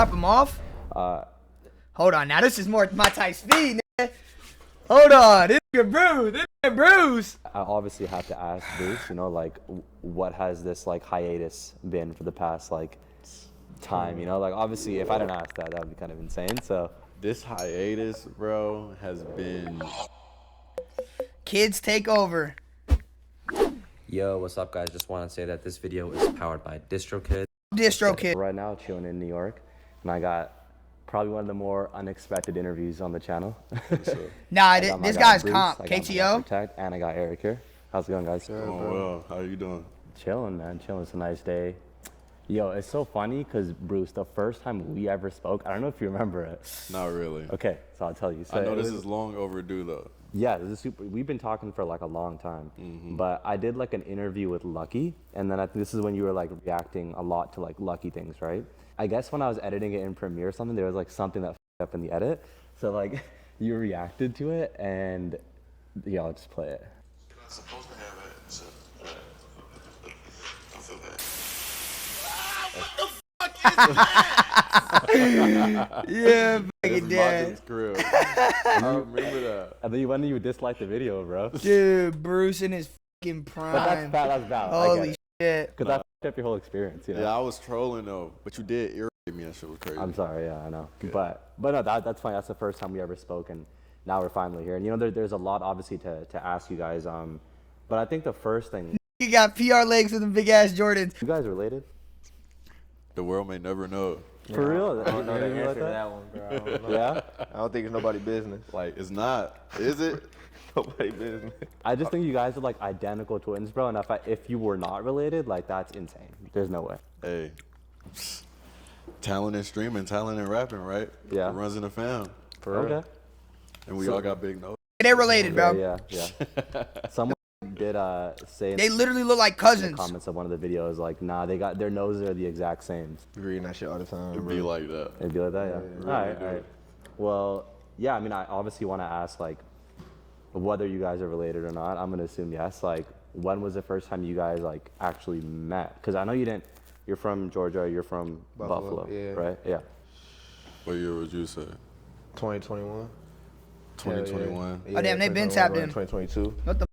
drop him off? Hold on, now this is more my type speed, nigga. Hold on, this is Bruce. This is Bruce. I obviously have to ask Bruce, you know, like, what has this, like, hiatus been for the past, like, time, you know? Like, obviously, if I didn't ask that, that would be kind of insane, so. This hiatus, bro, has been... Kids take over. Yo, what's up, guys? Just want to say that this video is powered by DistroKid. DistroKid. Right now, chilling in New York, and I got probably one of the more unexpected interviews on the channel. Nah, this guy's Bruce, comp. I got KTO. Protect, and I got Eric here. How's it going, guys? Oh, well, how you doing? Chilling, man. Chilling. It's a nice day. Yo, it's so funny because, Bruce, the first time we ever spoke, I don't know if you remember it. Not really. Okay, so I'll tell you. So I know this is long overdue, though. Yeah, this is super. We've been talking for like a long time, but I did like an interview with LUCKI, and then this is when you were like reacting a lot to like LUCKI things, right? I guess when I was editing it in Premiere or something, there was like something that f***ed up in the edit, so like you reacted to it, and yeah, I'll just play it. You're not supposed to have it, so I feel bad. Yeah, This fucking is dead. Martin's crib. I remember that. And then when you dislike the video, bro. Dude, Bruce in his fucking prime. But that's valid. Holy shit. Because that f***ed up your whole experience, you know? Yeah, I was trolling, though, but you did irritate me. That shit was crazy. I'm sorry, yeah, I know. But no, that's fine. That's the first time we ever spoke, and now we're finally here. And you know, there's a lot obviously to ask you guys. But I think the first thing. You got PR legs with them big ass Jordans. You guys related? The world may never know. For real? I don't know the You answer like to that one, bro. I don't know. Yeah? I don't think it's nobody's business. Like, it's not. Is it? Nobody's business. I just think you guys are like identical twins, bro. And if you were not related, like that's insane. There's no way. Hey. Talent in streaming, talent in rapping, right? Yeah. It runs in the fam. For real? Okay. And we all got big nose. They're related, bro. Yeah. Someone did say They literally look like in the cousins. comments of one of the videos, like, nah, they got their noses are the exact same. You reading that shit all the time. It'd bro. be like that. It'd be like that, yeah. All right. Well, yeah, I mean, I obviously want to ask, like, whether you guys are related or not. I'm going to assume yes. Like, when was the first time you guys, like, actually met? Because I know you're from Georgia, you're from Buffalo, yeah. right? Yeah. What year would you say? 2021. 2021. Oh, damn, they been tapped in. 2022. What the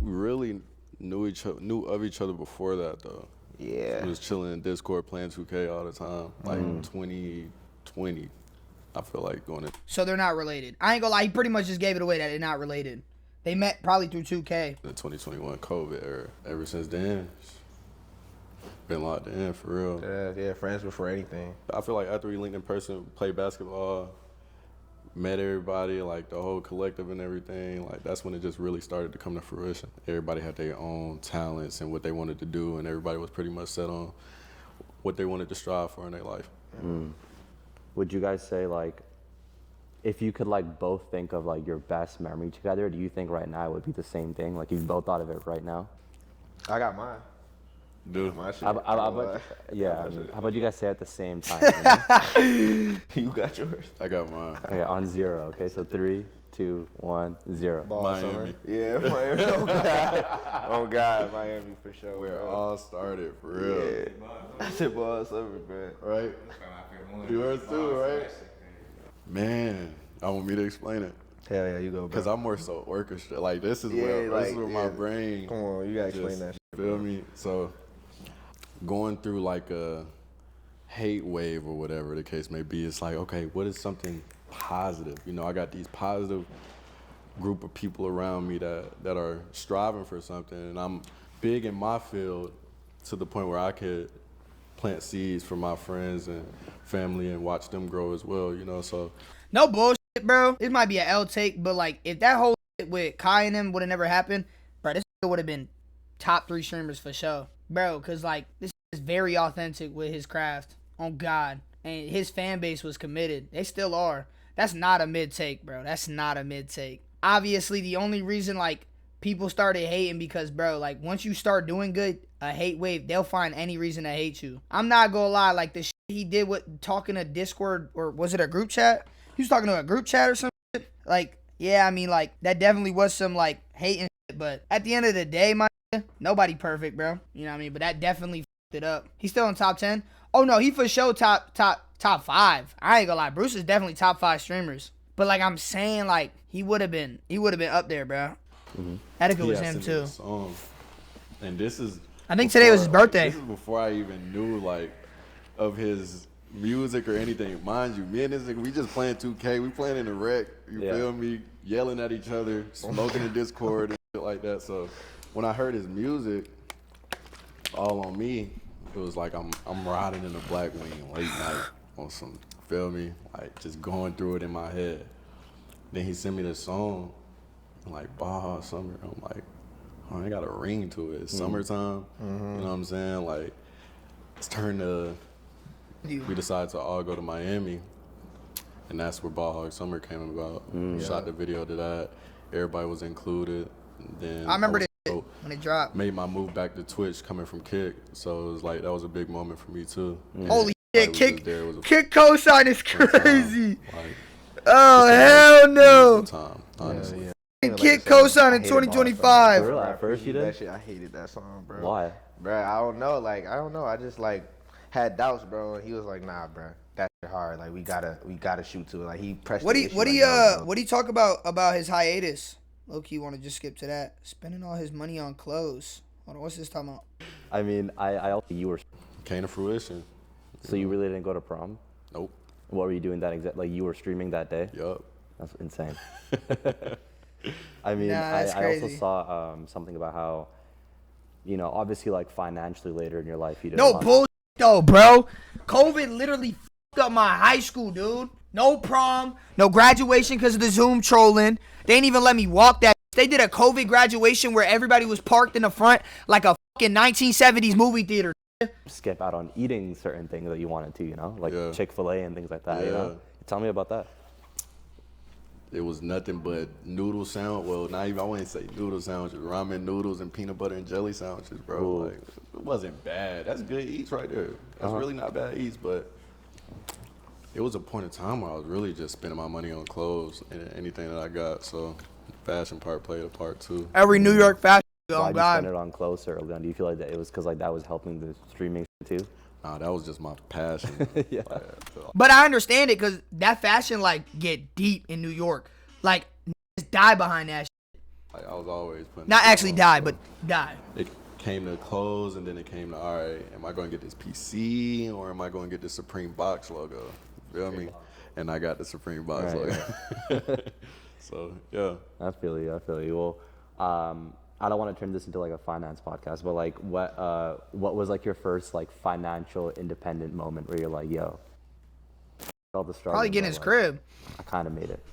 We really knew of each other before that, though. Yeah. We was chilling in Discord playing 2K all the time. Like 2020, I feel like going in. So they're not related. I ain't gonna lie, he pretty much just gave it away that they're not related. They met probably through 2K. The 2021 COVID era. Ever since then, been locked in for real. Yeah, friends before anything. I feel like after we linked in person, played basketball, met everybody, like the whole collective and everything, like that's when it just really started to come to fruition. Everybody had their own talents and what they wanted to do, and everybody was pretty much set on what they wanted to strive for in their life. Would you guys say, like, if you could, like, both think of, like, your best memory together, do you think right now it would be the same thing? Like, if you both thought of it right now? I got mine. Dude, My shit. How about you guys say it at the same time? You know? You got yours. I got mine. Okay, on 0. Okay, so 3, 2, 1, 0. Miami. Yeah, Miami. Oh, God. Oh, God, Miami for sure. Where it bro. all started, for real. Yeah. I said ball summer, bro. Right? You heard too, right? Man, I want me to explain it. Hell yeah, you go, bro. Because I'm more so orchestra. Like, this is Yeah, where like, my yeah. brain. Come on, you gotta explain just, that shit. Feel me? So, going through like a hate wave or whatever the case may be, it's like, okay, what is something positive? You know, I got these positive group of people around me that are striving for something, and I'm big in my field to the point where I could plant seeds for my friends and family and watch them grow as well, you know, so. No bullshit, bro. This might be an L take, but like if that whole shit with Kai and them would have never happened, bro, this would have been top 3 streamers for sure. Bro, cause like this is very authentic with his craft. On God. And his fan base was committed. They still are. That's not a mid take, bro. That's not a mid take. Obviously, the only reason like people started hating because, bro, like once you start doing good, a hate wave, they'll find any reason to hate you. I'm not gonna lie, like the shit he did with talking to Discord, or was it a group chat? He was talking to a group chat or some shit. Like, yeah, I mean, like that definitely was some like hating shit, but at the end of the day, my nobody perfect, bro. You know what I mean? But that definitely fucked it up. He's still in top 10. Oh no, he for sure top top 5. I ain't gonna lie. Bruce is definitely top 5 streamers. But like I'm saying, like he would have been up there, bro. Attica was him too. And this is. I think today was his birthday. This is before I even knew like of his music or anything. Mind you, me and this nigga, we just playing 2K. We playing in the rec. You feel me? Yelling at each other, smoking in Discord and shit like that. So when I heard his music, All on Me, it was like I'm riding in the Black Wing late night on some, feel me? Like just going through it in my head. Then he sent me this song, like Baja Summer. I'm like, oh, it got a ring to it. It's summertime. You know what I'm saying? Like it's turned to. We decided to all go to Miami, and that's where Baja Summer came about. Shot the video to that. Everybody was included. Then I remember this when it dropped. Made my move back to Twitch coming from Kick, so it was like that was a big moment for me too. Holy shit, Kick cosign is crazy. Oh hell no! Time, honestly. Kick cosign in 2025. For real, at first you did? That shit, I hated that song, bro. Why? Bro, I don't know. Like, I don't know. I just like had doubts, bro. And he was like, nah, bro, that shit hard. Like, we gotta shoot to it. Like, he pressed. What do you talk about his hiatus? Low-key want to just skip to that. Spending all his money on clothes. Hold on, what's this talking about? I mean, I also, you were. Came to fruition. So you really didn't go to prom? Nope. What were you doing that exact? Like you were streaming that day? Yup. That's insane. I mean, Nah, I crazy. also saw something about how, you know, obviously like financially later in your life you didn't. No bullshit though, bro. COVID literally fucked up my high school, dude. No prom, no graduation because of the Zoom trolling. They didn't even let me walk that. They did a COVID graduation where everybody was parked in the front like a fucking 1970s movie theater. Skip out on eating certain things that you wanted to, you know, like Chick-fil-A and things like that. You know, tell me about that. It was nothing but noodle sandwich. Well, not even, I wouldn't say noodle sandwiches, ramen noodles and peanut butter and jelly sandwiches, bro. Ooh. Like, it wasn't bad. That's good eats right there. That's really not bad eats, but it was a point in time where I was really just spending my money on clothes and anything that I got. So fashion part played a part too. Every New York fashion. Why did you spend it on clothes so early on? Do you feel like that it was because like that was helping the streaming too? Nah, that was just my passion. Yeah. But I understand it because that fashion like get deep in New York. Like niggas die behind that shit. Like, I was always putting. Not actually on, die, so but die. it came to clothes, and then it came to, all right, am I going to get this PC or am I going to get the Supreme box logo? You feel me? And I got the Supreme box logo. So yeah. I feel you. Well, I don't want to turn this into like a finance podcast, but like what was like your first like financial independent moment where you're like, yo, all the struggle. Probably getting his crib. I kind of made it.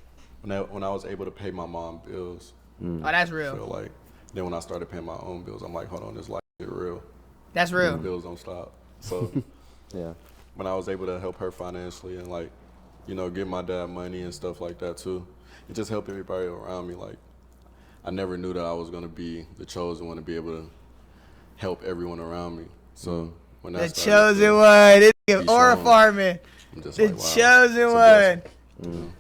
When I was able to pay my mom bills. Oh, that's I real. feel like, then when I started paying my own bills, I'm like, hold on, this life is real. That's real. The bills don't stop. So Yeah. when I was able to help her financially and like, you know, give my dad money and stuff like that too, it just helped everybody around me. Like, I never knew that I was gonna be the chosen one to be able to help everyone around me. So when The that chosen one. This nigga aura showing. farming. I'm just The like, wow, chosen it's a one. blessing.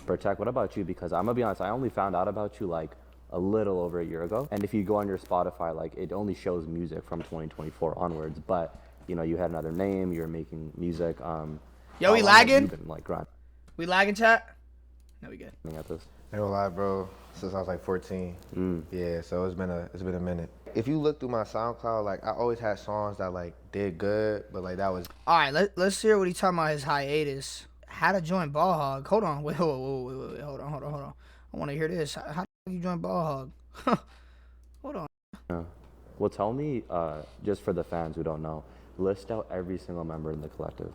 Protect, what about you? Because I'm gonna be honest, I only found out about you like a little over a year ago. And if you go on your Spotify, like it only shows music from 2024 onwards. But you know, you had another name, you were making music. Yo, how we long have lagging? you been, like grinding We lagging, chat? No, we good. at this? I ain't gonna lie, bro. Since I was like 14. Yeah, so it's been a minute. If you look through my SoundCloud, like I always had songs that like did good, but like that was. All right, let's hear what he talking about his hiatus. How to join Ball Hog. Hold on. Wait. Hold on. I want to hear this. How do you join Ball Hog? Hold on. Yeah. Well, tell me, just for the fans who don't know, list out every single member in the collective,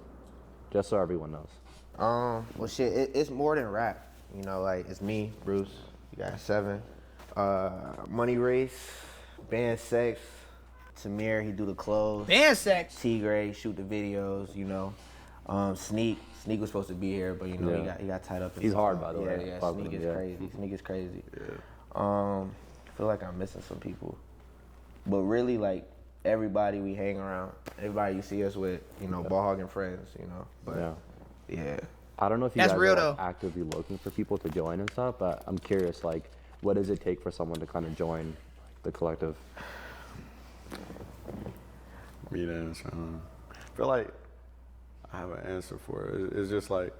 just so everyone knows. Well, shit, it's more than rap. You know, like it's me, Bruce. You got 7. Money Race, Band Sex, Samir, he do the clothes. Band sex. T-Gray, shoot the videos. You know, Sneak was supposed to be here, but you know he got tied up. He's hard, by the way. Yeah, Fuck Sneak with is him, crazy. Sneak is crazy. I feel like I'm missing some people, but really like everybody we hang around, everybody you see us with, you know, ball hogging friends, you know. But yeah. I don't know if you That's guys real, are like, though. actively looking for people to join and stuff, but I'm curious, like, what does it take for someone to kind of join the collective? Me then, I feel like have an answer for it. It's just like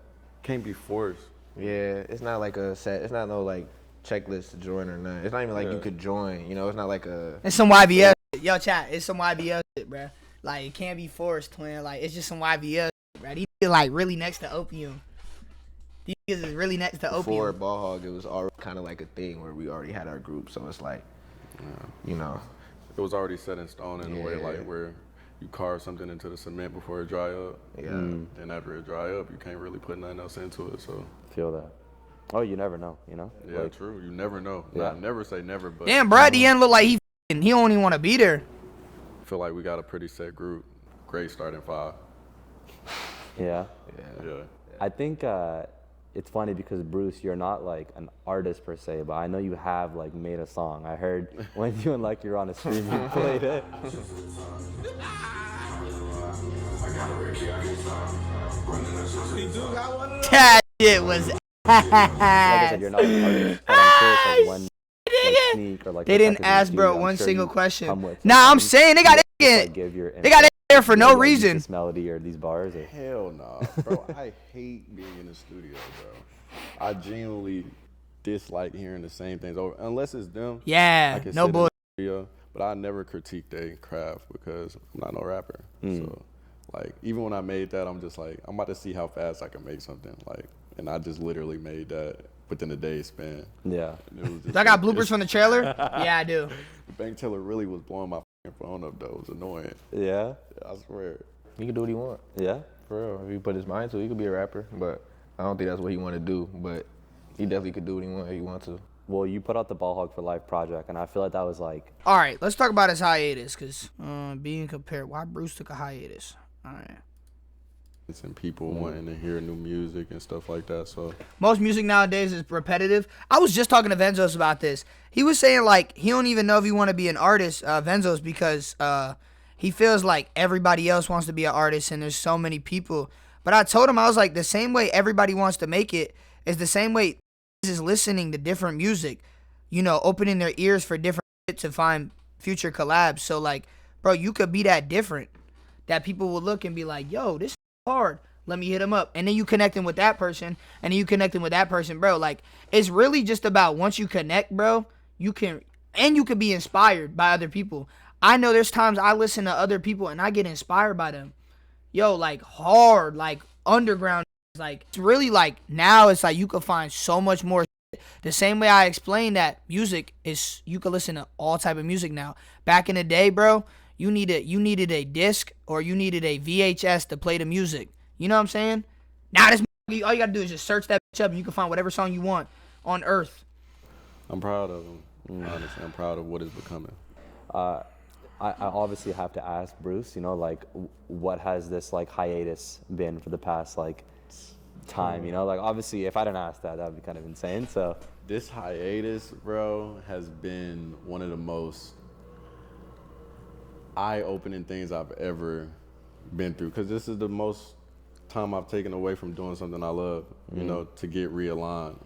can't be forced. Yeah, it's not like a set. It's not no like checklist to join or nothing. It's not even like Yeah. you could join. You know, it's not like a. It's some YBL shit. Yo, chat, it's some YBL shit, bro. Like, it can't be forced, twin. Like, it's just some YBL shit, bro. These niggas, like, really next to opium. These niggas is really next to Before opium. Ball Hog, it was already kind of like a thing where we already had our group. So it's like, you know. It was already set in stone in a way, Yeah. like where you carve something into the cement before it dry up. Yeah. Then after it dry up, you can't really put nothing else into it. So Feel that. Oh, you never know, you know? yeah, Like, true. You never know. Yeah. Nah, never say never, but Damn, bro, at the end look like he don't even want to be there. I feel like we got a pretty set group. Great starting five. yeah. Yeah. I think it's funny because Bruce, you're not like an artist per se, but I know you have like made a song. I heard when you and Lucky were on a stream, you played it. That shit was. Like I said, you're not an artist, but I'm curious like when like, Sneak or like They the didn't Tuckers in the ask, studio, bro, I'm one sure single you come question. with Nah, I'm something. saying they got it. You just, like, give your They got it there for no like, use reason. This melody or these bars. Or, Hell no, bro. I hate being in the studio, bro. I genuinely dislike hearing the same things over, unless it's them. I Yeah, can no sit in boy. the studio, but I never critique their craft because I'm not no rapper. So, like, even when I made that, I'm just like, I'm about to see how fast I can make something. Like, and I just literally made that within a day span. yeah. And it was just, Do I got bloopers from the trailer? Yeah, I do. The bank teller really was blowing my f***ing phone up, though. It was annoying. Yeah. I swear. He can do what he want. Yeah. For real. If he put his mind to it, he could be a rapper. But I don't think that's what he want to do. But he definitely could do what he want if he want to. Well, you put out the Ball Hog for Life project, and I feel like that was like, All right, let's talk about his hiatus, because being compared, why Bruce took a hiatus. All right. And people wanting to hear new music and stuff like that. So Most music nowadays is repetitive. I was just talking to Venzos about this. He was saying, like, he don't even know if he want to be an artist, Venzos, because he feels like everybody else wants to be an artist and there's so many people. But I told him, I was like, the same way everybody wants to make it is the same way is listening to different music, you know, opening their ears for different shit to find future collabs. So, like, bro, you could be that different that people will look and be like, yo, this hard, let me hit him up. And then you connecting with that person, and then you connecting with that person, bro. Like, it's really just about once you connect, bro, you can be inspired by other people. I know there's times I listen to other people and I get inspired by them. Yo, like, hard, like, underground. Like, it's really like, now it's like you can find so much more shit. The same way I explained that music is, you can listen to all type of music now. Back in the day, bro, you needed a disc or you needed a VHS to play the music. You know what I'm saying? Now this, all you gotta do is just search that bitch up and you can find whatever song you want on earth. I'm proud of him. Honestly, I'm proud of what it's becoming. I obviously have to ask Bruce, you know, like, what has this like hiatus been for the past like time? You know, like, obviously, if I didn't ask that, that would be kind of insane. So This hiatus, bro, has been one of the most eye-opening things I've ever been through, because this is the most time I've taken away from doing something I love, you know, to get realigned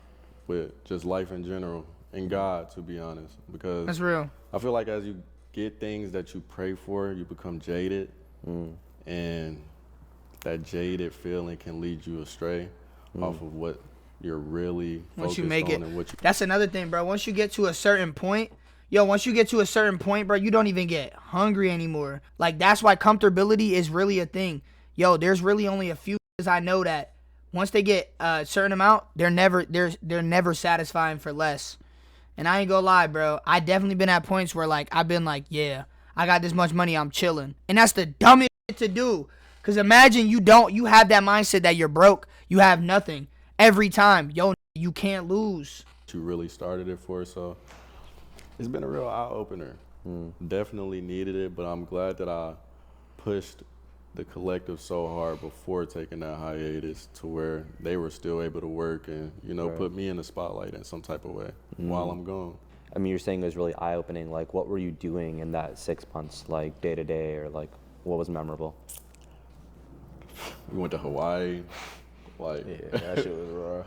with just life in general and God, to be honest, because That's real. I feel like as you get things that you pray for, you become jaded, and that jaded feeling can lead you astray off of what you're really Once focused you make on it, and what you. that's another thing, bro. Once you get to a certain point, once you get to a certain point, bro, you don't even get hungry anymore. Like, that's why comfortability is really a thing. Yo, there's really only a few I know that once they get a certain amount, they're never satisfying for less. And I ain't gonna lie, bro. I definitely been at points where, like, I've been like, yeah, I got this much money, I'm chilling. And that's the dumbest shit to do. Cause imagine you have that mindset that you're broke, you have nothing every time. Yo, you can't lose. You really started it for, so it's been a real eye-opener. Definitely needed it, but I'm glad that I pushed the collective so hard before taking that hiatus to where they were still able to work and, you know, put me in the spotlight in some type of way while I'm gone. I mean, you're saying it was really eye-opening. Like, what were you doing in that 6 months, like day to day, or like what was memorable? We went to Hawaii, like Yeah, that shit was raw.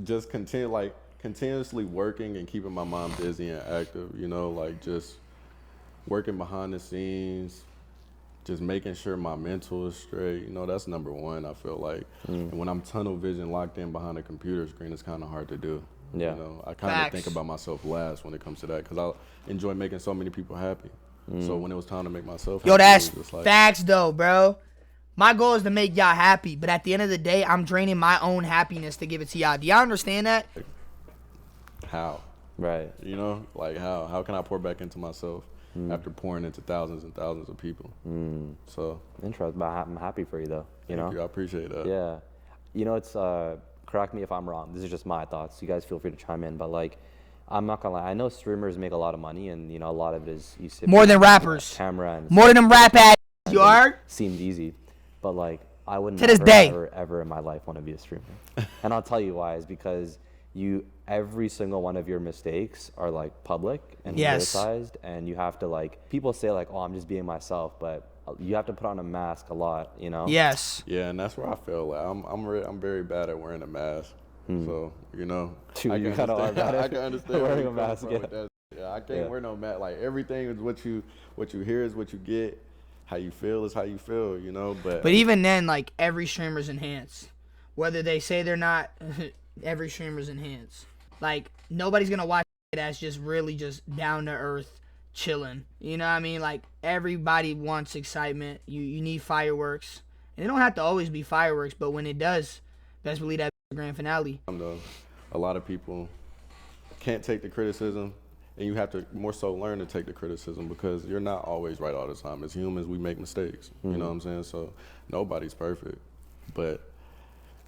just continuously working and keeping my mind busy and active, you know, like just working behind the scenes, just making sure my mental is straight. You know, that's number one, I feel like. And when I'm tunnel vision locked in behind a computer screen, it's kind of hard to do. Yeah. You know, I kind of think about myself last when it comes to that because I enjoy making so many people happy. So when it was time to make myself happy, Yo, that's it was just like, facts though, bro. My goal is to make y'all happy, but at the end of the day, I'm draining my own happiness to give it to y'all. Do y'all understand that? how? Right. You know, like how? How can I pour back into myself after pouring into thousands and thousands of people? So Interesting. But I'm happy for you though. You know. thank you, I appreciate that. Yeah. You know, it's correct me if I'm wrong. This is just my thoughts. You guys feel free to chime in. But like, I'm not gonna lie. I know streamers make a lot of money, and you know, a lot of it is you sit More than behind rappers. a camera and More than them rap ass. You heard? seemed easy. But like, I would To this never, day. ever in my life want to be a streamer. And I'll tell you why. Is because every single one of your mistakes are like public and Yes. criticized, and you have to like, people say like, oh, I'm just being myself, but you have to put on a mask a lot, you know? Yes. Yeah, and that's where I feel like I'm very bad at wearing a mask. So you know, Dude, I you can kinda are understand. bad at I can understand where wearing you're a coming mask, from yeah. with that. Yeah, I can't Yeah. wear no mask. Like everything is what you hear is what you get. How you feel is how you feel. You know, but Even then, like, every streamer's enhanced. Whether they say they're not, every streamer's enhanced. Like, nobody's gonna watch that's just really just down to earth chilling. You know what I mean? Like, everybody wants excitement. You need fireworks. And it don't have to always be fireworks, but when it does, best believe that grand finale. though, a lot of people can't take the criticism, and you have to more so learn to take the criticism because you're not always right all the time. As humans, we make mistakes. You know what I'm saying? So nobody's perfect, but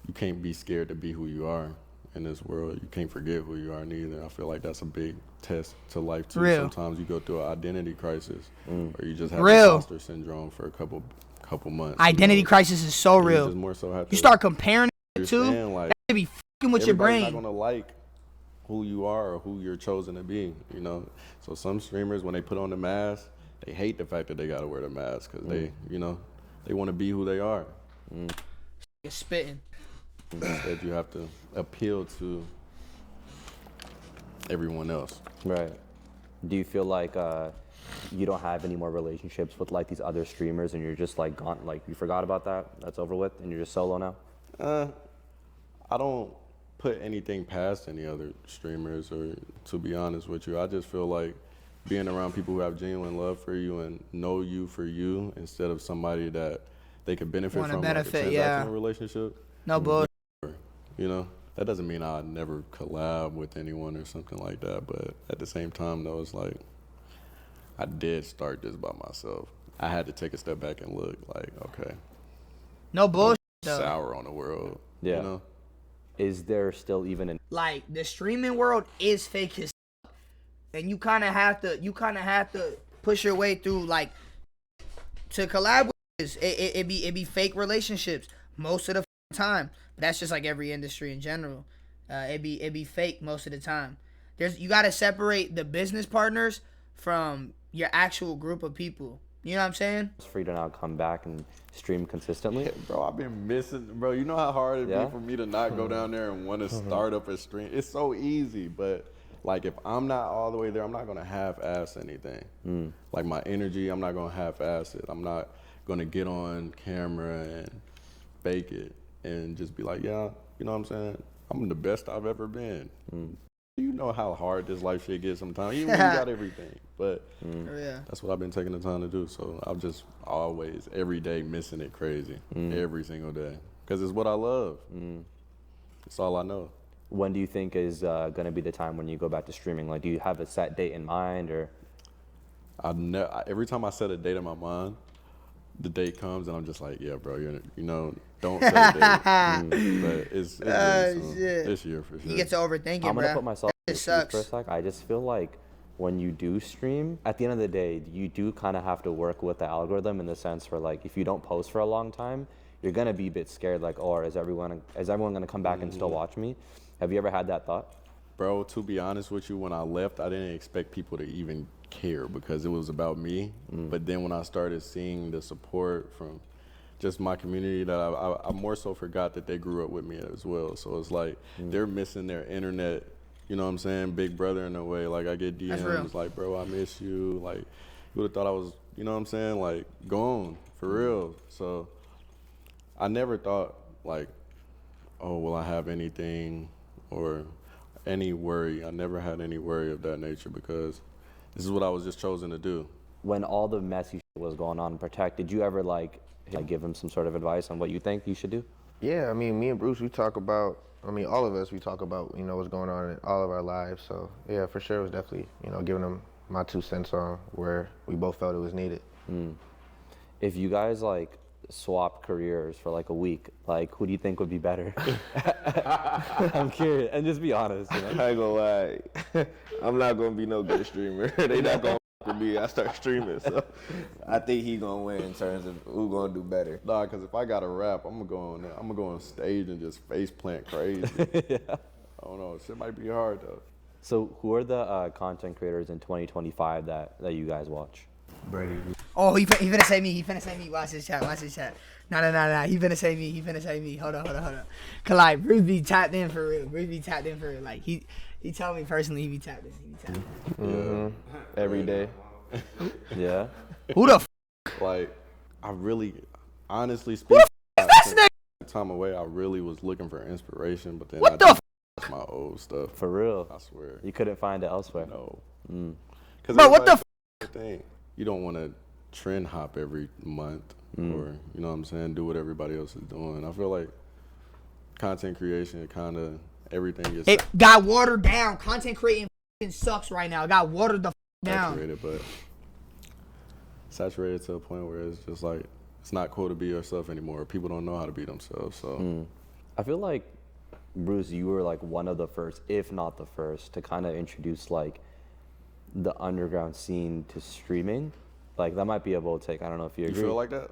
you can't be scared to be who you are in this world. You can't forget who you are neither. I feel like that's a big test to life too. Real. Sometimes you go through an identity crisis, or you just have Real. imposter syndrome for a couple months. Identity you know? crisis is so And you real. just more so have to You start comparing it to, understand, like, that be fucking with your everybody's brain. not gonna like who you are or who you're chosen to be, you know. So some streamers, when they put on the mask, they hate the fact that they gotta wear the mask because they, you know, they want to be who they are. You're spitting. Instead, you have to appeal to everyone else. Right. Do you feel like you don't have any more relationships with like these other streamers, and you're just like gone, like you forgot about that, that's over with, and you're just solo now? I don't put anything past any other streamers, or to be honest with you, I just feel like being around people who have genuine love for you and know you for you instead of somebody that they could benefit Wanna from, benefit, like a transactional yeah. relationship. No bull. You know, that doesn't mean I never collab with anyone or something like that, but at the same time though, it's like I did start this by myself. I had to take a step back and look like, okay, No bullshit though. sour on the world. Yeah. You know? Is there still even an Like, the streaming world is fake as fuck. And you kind of have to push your way through, like, to collab with this. It be fake relationships most of the time. But that's just like every industry in general. It be fake most of the time. You got to separate the business partners from your actual group of people. You know what I'm saying? free to now come back and stream consistently? Bro, I've been missing, bro. You know how hard it'd Yeah? be for me to not go down there and want to start up a stream. It's so easy, but like if I'm not all the way there, I'm not gonna half-ass anything. Like my energy, I'm not gonna half-ass it. I'm not gonna get on camera and fake it and just be like, yeah, you know what I'm saying? I'm the best I've ever been. You know how hard this life shit gets sometimes, even when you got everything. But Yeah. that's what I've been taking the time to do. So I'm just always, every day, missing it crazy. Every single day. Because it's what I love. It's all I know. When do you think is going to be the time when you go back to streaming? Like, do you have a set date in mind, or? Every time I set a date in my mind, the date comes and I'm just like, yeah, bro, you know, don't set a date. But it's really soon. Shit. This year for sure. You get to overthink it, I'm bro. gonna put myself in It your shoes for a sucks. sec. I just feel like when you do stream, at the end of the day, you do kind of have to work with the algorithm in the sense where, like, if you don't post for a long time, you're gonna be a bit scared, like, oh, is everyone gonna come back and still watch me? Have you ever had that thought? Bro, to be honest with you, when I left, I didn't expect people to even care because it was about me. But then when I started seeing the support from just my community, that I more so forgot that they grew up with me as well. So it's like they're missing their internet, you know what I'm saying, big brother in a way. Like I get That's real. DMs like, bro, I miss you. Like you would have thought I was you know what I'm saying? Like, gone, for real. So I never thought, like, oh, will I have anything or any worry? I never had any worry of that nature because this is what I was just chosen to do. When all the messy shit was going on in Protect, did you ever like give him some sort of advice on what you think you should do? Yeah, I mean, me and Bruce, we talk about, I mean, all of us, we talk about, you know, what's going on in all of our lives. So, yeah, for sure, it was definitely, you know, giving him my 2 cents on where we both felt it was needed. If you guys like swap careers for like a week, like who do you think would be better? I'm curious, and just be honest. You know? I ain't gonna lie, I'm not gonna be no good streamer. They not gonna with me. I start streaming, so I think he gonna win in terms of who gonna do better. Nah, because if I got to rap, I'm gonna go on there. I'm gonna go on stage and just face plant crazy. Yeah. I don't know. Shit might be hard though. So who are the content creators in 2025 that you guys watch? Brady. Oh, he finna say me. He finna say me. Watch this chat. Watch this chat. Nah. He finna say me. He finna say me. Hold on. Cause like Bruce be tapped in for real. Like he told me personally he be tapped in. Every day. Yeah. Who the Like, I really, honestly speaking, time away, I really was looking for inspiration, but then What I the just watched my old stuff. For real? I swear. You couldn't find it elsewhere? No. Mm. Bro, what the thing? You don't want to trend hop every month or, you know what I'm saying, do what everybody else is doing. I feel like content creation kind of, everything is It got watered down. Content creating sucks right now. It got watered the down. Saturated to a point where it's just like, it's not cool to be yourself anymore. People don't know how to be themselves, so. I feel like, Bruce, you were like one of the first, if not the first, to kind of introduce like the underground scene to streaming. Like that might be a bold take. I don't know if you agree. You feel like that?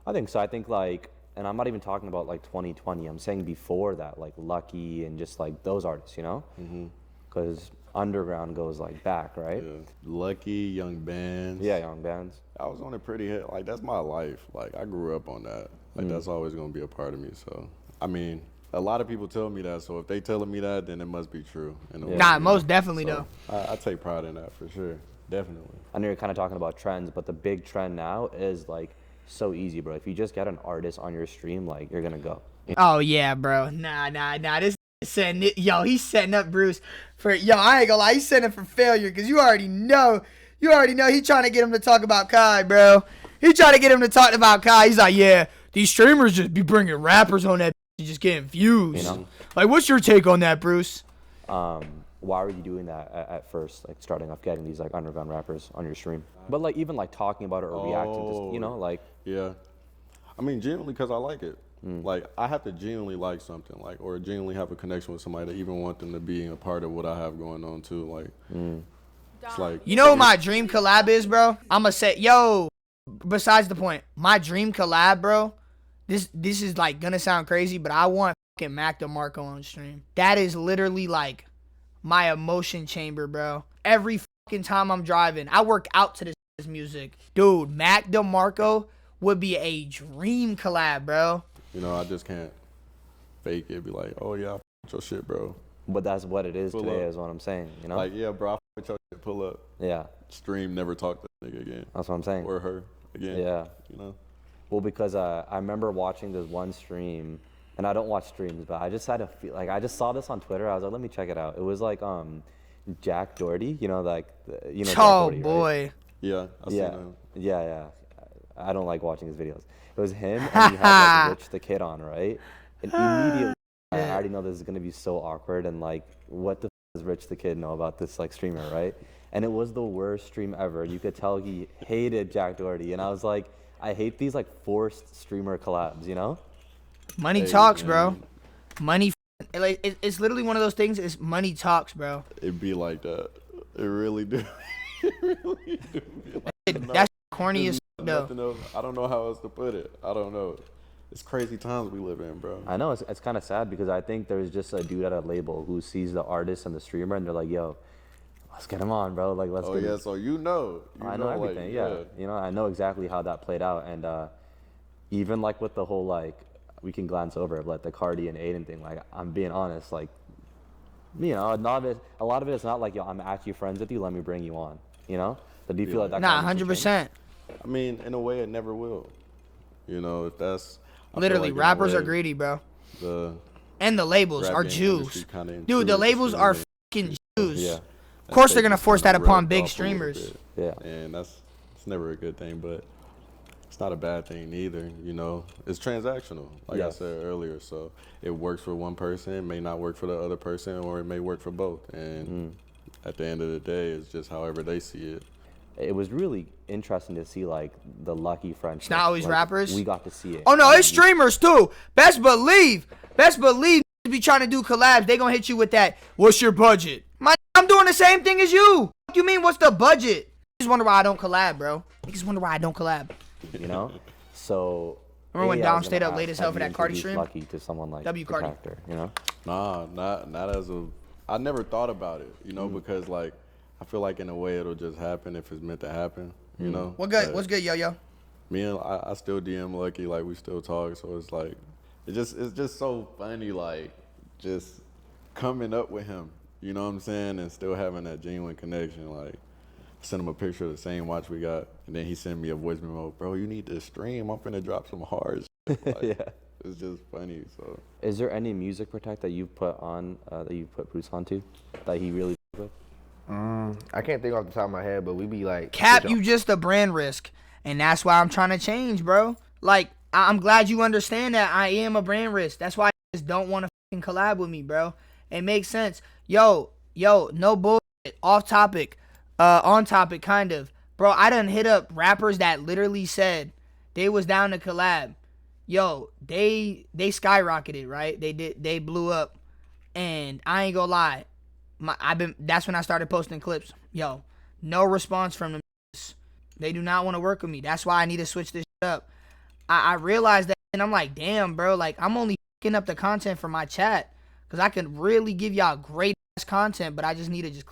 I think so. I think like, and I'm not even talking about like 2020. I'm saying before that, like Lucky and just like those artists, you know? Because underground goes like back, right? Yeah. Lucky, Young Bands. Yeah, young bands. I was on a pretty hit. Like, that's my life. Like, I grew up on that. Like, that's always going to be a part of me. So, I mean, a lot of people tell me that. So, if they telling me that, then it must be true. In a way, Nah, you most know? definitely So, though. I take pride in that for sure. Definitely. I know you're kind of talking about trends, but the big trend now is like so easy, bro. If you just get an artist on your stream, like you're gonna go. Oh yeah, bro. Nah. This setting it, yo, he's setting up Bruce for I ain't gonna lie, he's setting up for failure because you already know he trying to get him to talk about Kai, bro. He trying to get him to talk about Kai. He's like, yeah, these streamers just be bringing rappers on that and just getting views. You know? Like, what's your take on that, Bruce? Why were you doing that at first, like starting off getting these like underground rappers on your stream? But like even like talking about it or reacting to, you know, like. Yeah. I mean, genuinely because I like it. Like, I have to genuinely like something, like, or genuinely have a connection with somebody to even want them to be a part of what I have going on too. Like, it's like, You know what my dream collab is, bro? I'ma say, besides the point, my dream collab, bro, this is like gonna sound crazy, but I want fucking Mac DeMarco on stream. That is literally like my emotion chamber, bro. Every fucking time I'm driving, I work out to this music. Dude, Mac DeMarco would be a dream collab, bro. you know, I just can't fake it. Be like, oh yeah, I with your shit, bro. But that's what it is Pull today, up. is what I'm saying, you know? Like, yeah, bro, I with your shit, pull up. Yeah, Stream, never talk to that nigga again. that's what I'm saying. Or her again. Yeah. You know? Well, because I remember watching this one stream, and I don't watch streams, but I just had a feel, like I just saw this on Twitter. I was like, let me check it out. It was like Jack Doherty, you know, like Jack Oh Doherty, boy. right? Yeah, I seen him. Yeah. I don't like watching his videos. It was him, and he had like Rich the Kid on, right? And immediately, I already know this is gonna be so awkward, and like, what the does Rich the Kid know about this like streamer, right? And it was the worst stream ever. You could tell he hated Jack Doherty, and I was like, I hate these like forced streamer collabs, you know? Money Hey, talks, bro. man. Money, like it's literally one of those things. It's money talks, bro. It be like that. It really do. It really do be like that. That's corny as though. Nothing else. I don't know how else to put it. I don't know. It's crazy times we live in, bro. I know, it's kind of sad because I think there's just a dude at a label who sees the artist and the streamer, and they're like, yo, let's get him on, bro. Like, let's Oh get yeah, him. so you know. I know everything, like, yeah. You know, I know exactly how that played out. And even like with the whole, like, we can glance over it, like the Cardi and Aiden thing, like, I'm being honest, like, you know, a lot of it is not like, yo, I'm actually friends with you, let me bring you on, you know? So do you feel like that? Nah, kind of 100%. I mean, in a way, it never will. You know, if that's I feel Literally, like in a rappers are way, greedy, bro. The And the labels rap are game Jews. industry kinda Dude, the intruded labels the are streaming. fucking Jews. Yeah. Of course That they're gonna shit force that kinda upon rubbed big off a little streamers. bit. Yeah. And it's never a good thing, but it's not a bad thing either. You know, it's transactional, like I Yes. said earlier. So it works for one person, it may not work for the other person, or it may work for both. And at the end of the day, it's just however they see it. It was really interesting to see like the Lucky French. It's not always rappers. We got to see it. Oh no, it's streamers too. Best believe be trying to do collabs. They gonna hit you with that. What's your budget? I'm doing the same thing as you. What do you mean? What's the budget? Just wonder why I don't collab, bro. Niggas wonder why I don't collab. You know, so. Remember when I Dom was stayed gonna up late ask, as hell have for you that Cardi introduced stream? Lucky to someone like W the Cardi. character, you know. Nah, not as a. I never thought about it, you know, because like I feel like in a way it'll just happen if it's meant to happen, you know. What good? But What's good, yo? Me and I still DM Lucky, like we still talk, so it's like it's just so funny, like just coming up with him, you know what I'm saying, and still having that genuine connection. Like I sent him a picture of the same watch we got, and then he sent me a voice memo, bro, you need to stream. I'm finna drop some hard shit. Like, Yeah. It's just funny. So Is there any music protect that you've put on that you put Bruce onto that he really with? I can't think off the top of my head, but we be like Cap, you just a brand risk, and that's why I'm trying to change, bro. Like I'm glad you understand that I am a brand risk. That's why I just don't want to fucking collab with me, bro. It makes sense. Yo, no bullshit. Off topic, on topic, kind of, bro. I done hit up rappers that literally said they was down to collab. Yo, they skyrocketed, right? They blew up, and I ain't gonna lie, that's when I started posting clips. Yo, no response from them. They do not want to work with me. That's why I need to switch this shit up. I realized that, and I'm like, damn, bro, like I'm only picking up the content for my chat, cause I can really give y'all great ass content, but I just need to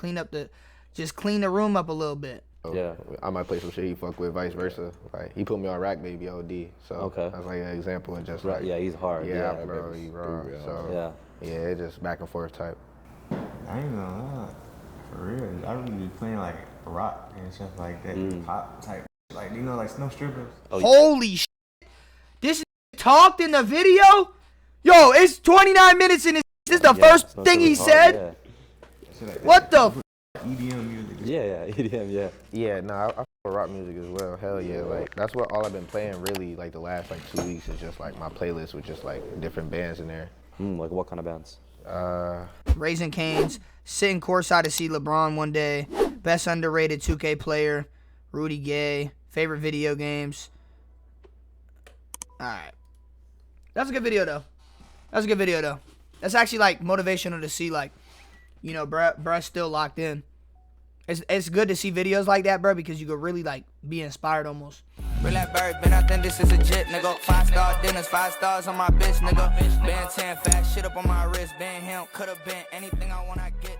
clean the room up a little bit. Yeah. I might play some shit he fuck with, vice versa. Like he put me on Rack Baby OD, so Okay. that's like an example of just Right, like yeah, he's hard. yeah, Yeah, bro, he raw. Yeah. So Yeah. yeah, it's just back and forth type. I ain't gonna lie. For real. I really be playing like rock and stuff like that. Pop type. Like, you know, like no strippers. Holy shit. This talked in the video? Yo, it's 29 minutes in this. This is the first Snow thing he Trippers hard, said? Shit like that. What the f? EDM music. Yeah, EDM, yeah. Yeah, I fuck with rock music as well. Hell yeah, like that's what all I've been playing really like the last like 2 weeks is just like my playlist with just like different bands in there. Like what kind of bands? Raising Cane's, sitting courtside to see LeBron one day, best underrated 2K player, Rudy Gay, favorite video games. Alright. That's a good video though. That's actually like motivational to see, like, you know, bruh still locked in. It's good to see videos like that, bro, because you could really like be inspired almost. Real that bird, been I think this is legit, nigga. 5-star dinners, 5 stars on my bitch, nigga. Been 10 fat shit up on my wrist, been him, could've been anything I want, I get.